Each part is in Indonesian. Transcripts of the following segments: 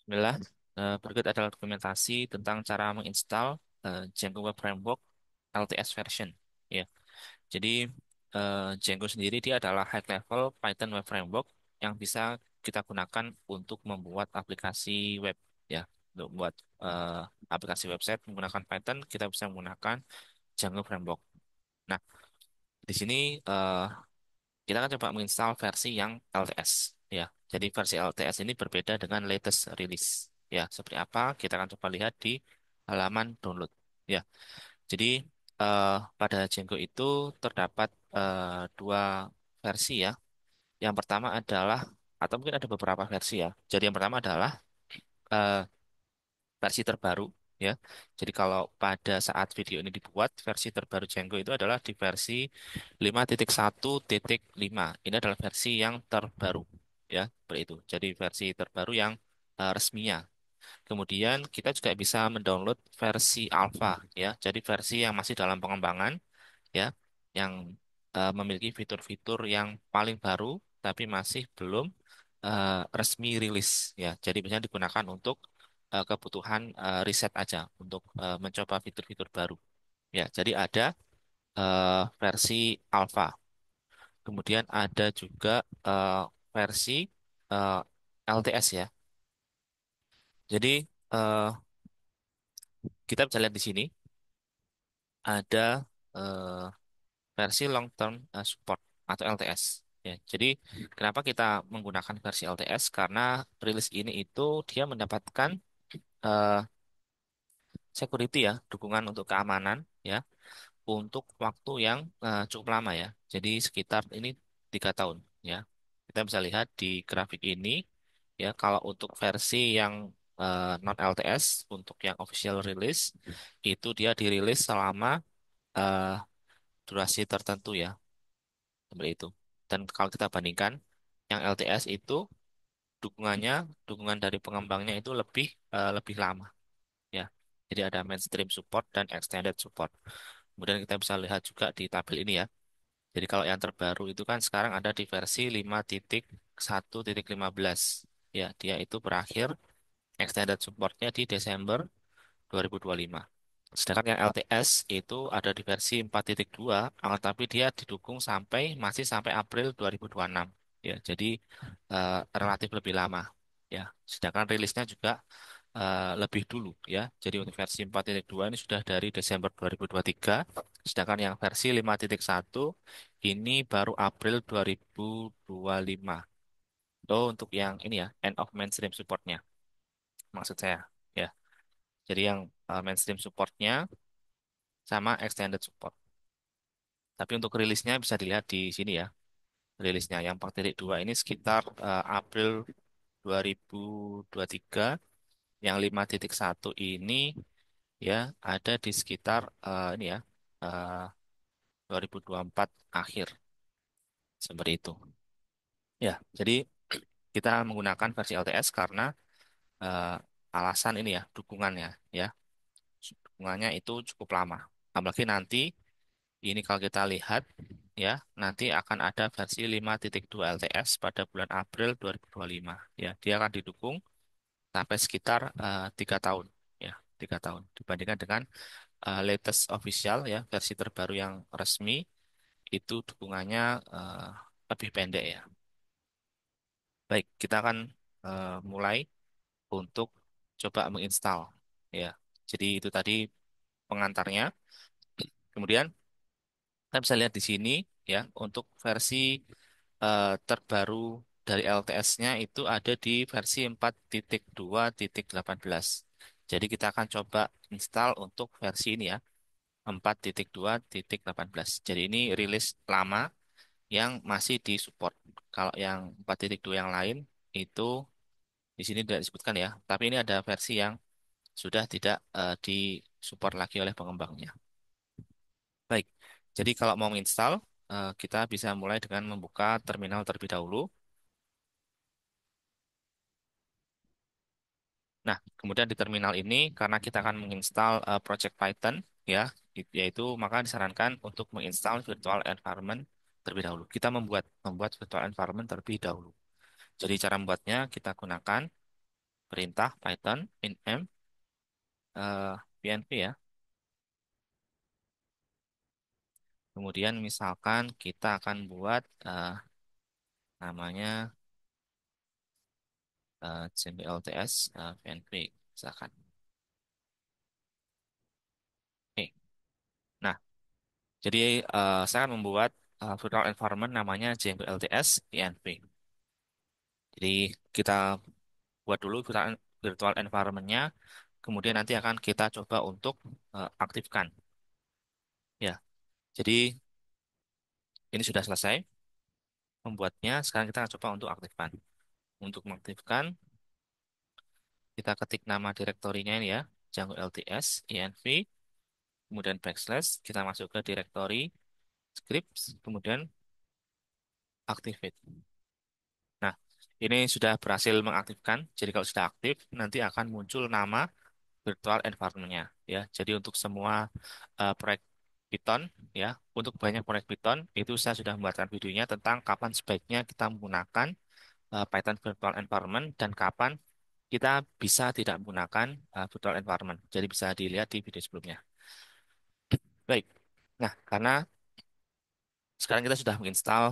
Bismillah. Berikut adalah dokumentasi tentang cara menginstal Django Web Framework LTS version. Ya, jadi Django sendiri dia adalah high level Python Web Framework yang bisa kita gunakan untuk membuat aplikasi web. Ya, untuk membuat eh, aplikasi website menggunakan Python, kita bisa menggunakan Django Framework. Nah, di sini eh, kita akan coba menginstal versi yang LTS ya. Jadi versi LTS ini berbeda dengan latest release. Ya, seperti apa? Kita akan coba lihat di halaman download. Ya, jadi pada Django itu terdapat dua versi ya. Yang pertama adalah atau mungkin ada beberapa versi ya. Jadi yang pertama adalah eh, versi terbaru ya. Jadi kalau pada saat video ini dibuat, versi terbaru Django itu adalah di versi 5.1.5. Ini adalah versi yang terbaru ya, seperti itu. Jadi versi terbaru yang resminya. Kemudian kita juga bisa mendownload versi alpha ya. Jadi versi yang masih dalam pengembangan ya, yang memiliki fitur-fitur yang paling baru tapi masih belum resmi rilis ya. Jadi biasanya digunakan untuk kebutuhan riset aja untuk mencoba fitur-fitur baru. Ya, jadi ada versi alpha. Kemudian ada juga eh, versi eh, LTS ya. Jadi eh, kita bisa lihat di sini ada eh, versi long term support atau LTS. Ya, jadi kenapa kita menggunakan versi LTS? Karena rilis ini itu dia mendapatkan eh, security ya, dukungan untuk keamanan ya, untuk waktu yang cukup lama ya. Jadi sekitar ini 3 tahun ya. Kita bisa lihat di grafik ini ya, kalau untuk versi yang non LTS untuk yang official release itu dia dirilis selama eh, durasi tertentu ya, seperti itu. Dan kalau kita bandingkan yang LTS itu dukungannya, dukungan dari pengembangnya itu lebih lama ya. Jadi ada mainstream support dan extended support. Kemudian kita bisa lihat juga di tabel ini ya. Jadi kalau yang terbaru itu kan sekarang ada di versi 5.1.15. Ya, dia itu berakhir extended supportnya di Desember 2025. Sedangkan yang LTS itu ada di versi 4.2, akan tapi dia didukung masih sampai April 2026. Ya, jadi relatif lebih lama. Ya, sedangkan rilisnya juga lebih dulu ya. Jadi untuk versi 4.2 ini sudah dari Desember 2023, sedangkan yang versi 5.1 ini baru April 2025. Oh, untuk yang ini ya, end of mainstream supportnya, maksud saya. Ya, jadi yang mainstream supportnya sama extended support. Tapi untuk rilisnya bisa dilihat di sini ya. Rilisnya yang 4.2 ini sekitar April 2023. Yang 5.1 ini ya ada di sekitar ini ya eh, 2024 akhir seperti itu. Ya, jadi kita menggunakan versi LTS karena eh, alasan ini ya dukungannya ya. Dukungannya itu cukup lama. Apalagi nanti ini kalau kita lihat ya, nanti akan ada versi 5.2 LTS pada bulan April 2025. Ya, dia akan didukung sampai sekitar 3 tahun. Ya, 3 tahun. Dibandingkan dengan latest official ya, versi terbaru yang resmi, itu dukungannya eh, lebih pendek ya. Baik, kita akan mulai untuk coba menginstal. Ya, jadi itu tadi pengantarnya. Kemudian kita bisa lihat di sini ya, untuk versi terbaru dari LTS-nya itu ada di versi 4.2.18. Jadi kita akan coba install untuk versi ini ya, 4.2.18. Jadi ini rilis lama yang masih disupport. Kalau yang 4.2 yang lain itu di sini tidak disebutkan ya, tapi ini ada versi yang sudah tidak disupport lagi oleh pengembangnya. Baik, jadi kalau mau menginstal, kita bisa mulai dengan membuka terminal terlebih dahulu. Nah, kemudian di terminal ini, karena kita akan menginstal project Python, ya, yaitu maka disarankan untuk menginstal virtual environment terlebih dahulu. Kita membuat virtual environment terlebih dahulu. Jadi cara membuatnya kita gunakan perintah Python min PNP ya. Kemudian misalkan kita akan buat namanya JMP LTS PNP misalkan. Oke. Nah, jadi saya akan membuat virtual environment namanya JMP LTS PNP. Jadi kita buat dulu virtual environment-nya, kemudian nanti akan kita coba untuk aktifkan. Ya, jadi ini sudah selesai membuatnya. Sekarang kita akan coba untuk aktifkan. Untuk mengaktifkan, kita ketik nama direktorinya ini ya, Django LTS, env, kemudian backslash, kita masuk ke direktori scripts, kemudian activate. Nah, ini sudah berhasil mengaktifkan. Jadi kalau sudah aktif, nanti akan muncul nama virtual environment-nya ya. Jadi untuk semua proyek Python ya, untuk banyak proyek Python itu saya sudah membuatkan videonya tentang kapan sebaiknya kita menggunakan Python virtual environment dan kapan kita bisa tidak menggunakan virtual environment. Jadi bisa dilihat di video sebelumnya. Baik. Nah, karena sekarang kita sudah menginstal,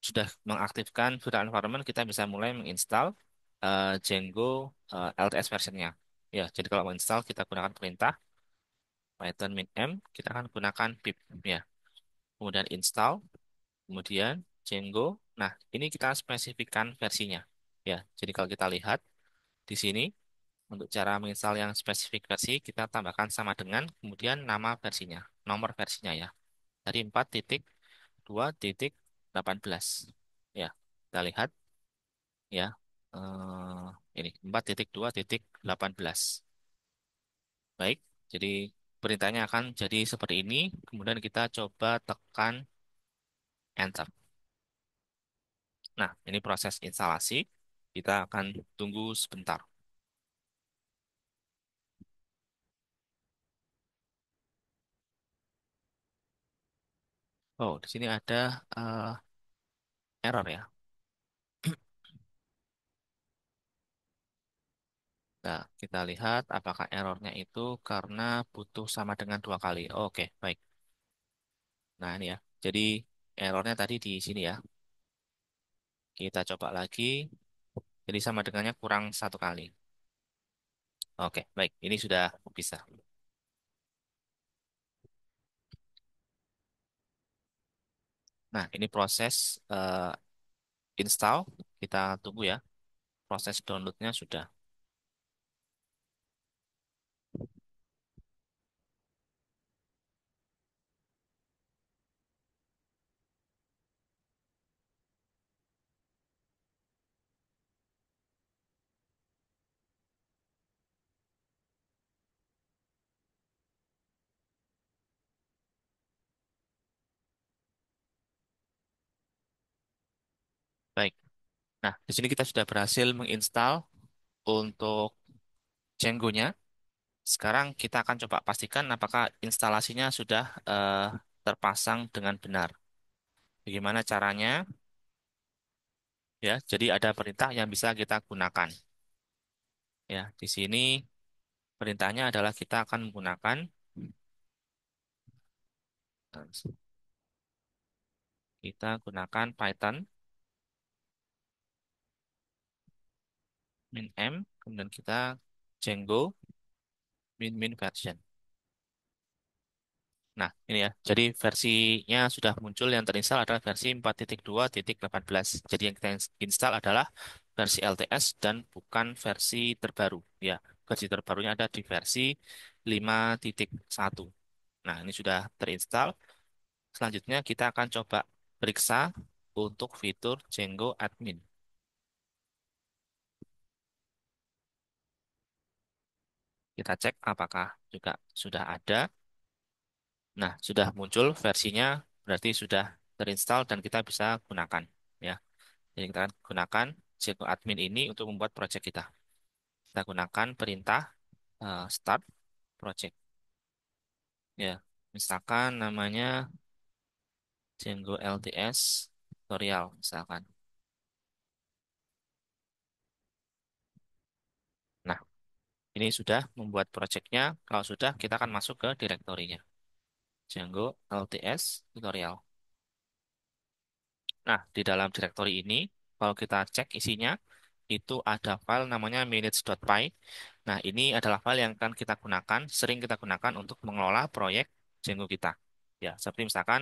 sudah mengaktifkan virtual environment, kita bisa mulai menginstal Django LTS versionnya. Ya, jadi kalau menginstal kita gunakan perintah Python min m, kita akan gunakan pip ya. Kemudian install, kemudian Django. Nah, ini kita spesifikkan versinya. Ya, jadi kalau kita lihat di sini untuk cara menginstal yang spesifik versi kita tambahkan sama dengan kemudian nama versinya, nomor versinya ya. Dari 4.2.18. Ya, kita lihat ya. Ini 4.2.18. Baik, jadi perintahnya akan jadi seperti ini. Kemudian kita coba tekan enter. Nah, ini proses instalasi. Kita akan tunggu sebentar. Oh, di sini ada error ya. Nah, kita lihat apakah errornya itu karena butuh sama dengan dua kali. Oke, baik. Nah, ini ya. Jadi errornya tadi di sini ya. Kita coba lagi. Jadi sama dengannya kurang satu kali. Oke, baik. Ini sudah bisa. Nah, ini proses install. Kita tunggu ya. Proses downloadnya sudah. Baik. Nah, di sini kita sudah berhasil menginstal untuk Django-nya. Sekarang kita akan coba pastikan apakah instalasinya sudah terpasang dengan benar. Bagaimana caranya? Ya, jadi ada perintah yang bisa kita gunakan. Ya, di sini perintahnya adalah kita akan menggunakan kita gunakan Python min m, kemudian kita Django min version. Nah, ini ya. Jadi versinya sudah muncul yang terinstall adalah versi 4.2.18. Jadi yang kita install adalah versi LTS dan bukan versi terbaru. Ya, versi terbarunya ada di versi 5.1. Nah, ini sudah terinstall. Selanjutnya kita akan coba periksa untuk fitur Django Admin. Kita cek apakah juga sudah ada. Nah, sudah muncul versinya, berarti sudah terinstall dan kita bisa gunakan. Ya. Jadi kita akan gunakan Django admin ini untuk membuat project kita. Kita gunakan perintah start project. Ya, misalkan namanya Django LTS tutorial misalkan. Ini sudah membuat projectnya. Kalau sudah, kita akan masuk ke direktorinya. Django LTS tutorial. Nah, di dalam direktori ini, kalau kita cek isinya, itu ada file namanya minutes.py. Nah, ini adalah file yang akan kita gunakan, sering kita gunakan untuk mengelola proyek Django kita. Ya, seperti misalkan,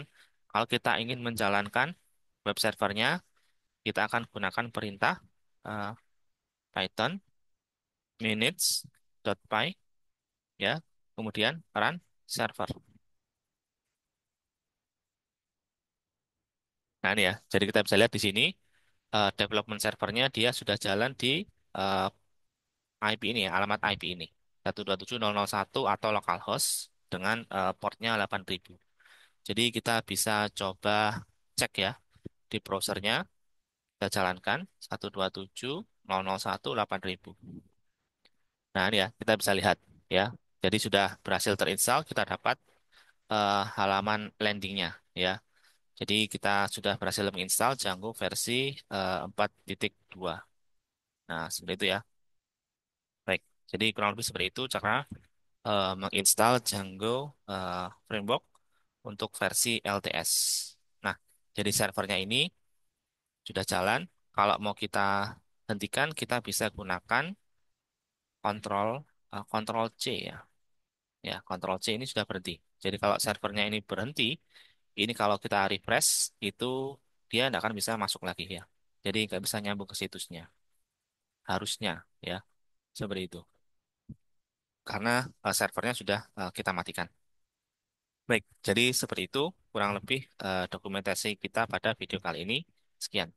kalau kita ingin menjalankan web servernya, kita akan gunakan perintah eh, Python minutes.py, ya, kemudian run server. Nah, ini ya, jadi kita bisa lihat di sini, development servernya dia sudah jalan di eh, IP ini ya, alamat IP ini 127.0.0.1 atau localhost dengan portnya 8000. Jadi kita bisa coba cek ya di browsernya, kita jalankan 127.0.0.1 8000. Nah ini ya kita bisa lihat ya. Jadi sudah berhasil terinstall, kita dapat halaman landingnya ya. Jadi kita sudah berhasil menginstal Django versi 4.2. Nah seperti itu ya. Baik, jadi kurang lebih seperti itu cara menginstal Django Framework untuk versi LTS. Nah, jadi servernya ini sudah jalan. Kalau mau kita hentikan, kita bisa gunakan kontrol kontrol C ya. Ya, kontrol C ini sudah berhenti. Jadi kalau servernya ini berhenti, ini kalau kita refresh itu dia tidak akan bisa masuk lagi ya. Jadi nggak bisa nyambung ke situsnya. Harusnya ya seperti itu. Karena servernya sudah kita matikan. Baik, jadi seperti itu kurang lebih dokumentasi kita pada video kali ini. Sekian.